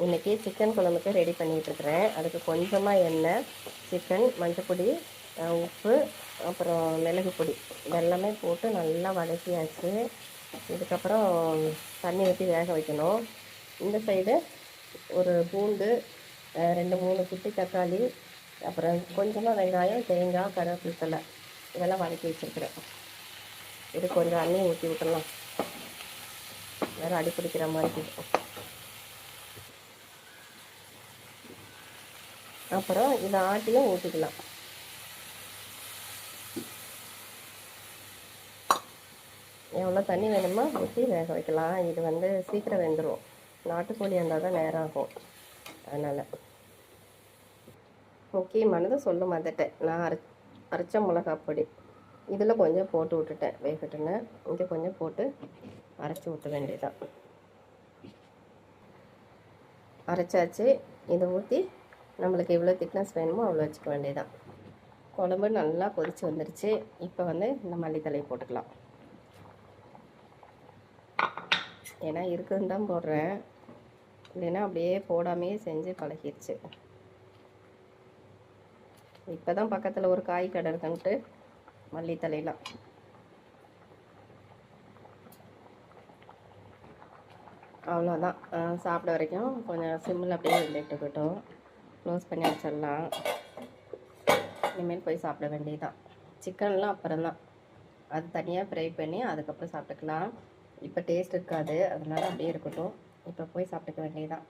இன்றைக்கி சிக்கன் குழம்புக்கு ரெடி பண்ணிகிட்ருக்குறேன். அதுக்கு கொஞ்சமாக எண்ணெய், சிக்கன், மஞ்சப்பொடி, உப்பு, அப்புறம் மிளகு பொடி இதெல்லாமே போட்டு நல்லா வதக்கியாச்சு. இதுக்கப்புறம் தண்ணி ஊற்றி வேக வைக்கணும். இந்த சைடு ஒரு பூண்டு, 2-3 குட்டி தக்காளி, அப்புறம் கொஞ்சமாக வெங்காயம், தேங்காய், கருவேப்பிலை இதெல்லாம் வதக்கி வச்சுருக்குறேன். இது கொஞ்சம் அண்ணி ஊற்றி விட்டுடலாம், வேறு அடி பிடிக்கிற மாதிரி இருக்கும். அப்புறம் இதை ஆட்டியும் ஊற்றிக்கலாம். எவ்வளோ தண்ணி வேணுமோ ஊற்றி வேக வைக்கலாம். இது சீக்கிரம் வெந்துடும். நாட்டுக்கோழி இருந்தால் தான் நேரம் ஆகும். அதனால் முக்கியமானது சொல்ல மாட்டேன். நான் அரைச்ச மிளகாய் பொடி இதில் கொஞ்சம் போட்டு விட்டுட்டேன் வேகட்டுன்னு. இங்கே கொஞ்சம் போட்டு அரைச்சி ஊற்ற வேண்டியதான். அரைச்சாச்சு. இதை ஊற்றி நம்மளுக்கு எவ்வளோ திக்னஸ் வேணுமோ அவ்வளோ வச்சுக்க வேண்டியதான். குழம்பு நல்லா கொதித்து வந்துருச்சு. இப்போ இந்த மல்லித்தலையை போட்டுக்கலாம். ஏன்னா இருக்குதுன்னு தான் போடுறேன், இல்லைன்னா அப்படியே போடாமையே செஞ்சு பழகிடுச்சு. இப்போ தான் பக்கத்தில் ஒரு காய் கடை இருக்குன்ட்டு மல்லித்தலையெல்லாம் அவ்வளோதான். சாப்பிட வரைக்கும் கொஞ்சம் சிம்மில் அப்படியே விட்டுக்கிட்டோம். க்ளோஸ் பண்ணி வச்சிடலாம். இனிமேல் போய் சாப்பிட வேண்டியதுதான். சிக்கன்லாம் அப்புறம்தான், அது தனியாக ஃப்ரை பண்ணி அதுக்கப்புறம் சாப்பிட்டுக்கலாம். இப்போ டேஸ்ட் இருக்காது, அதனால் அப்படியே இருக்கட்டும். இப்போ போய் சாப்பிட்டுக்க வேண்டியதுதான்.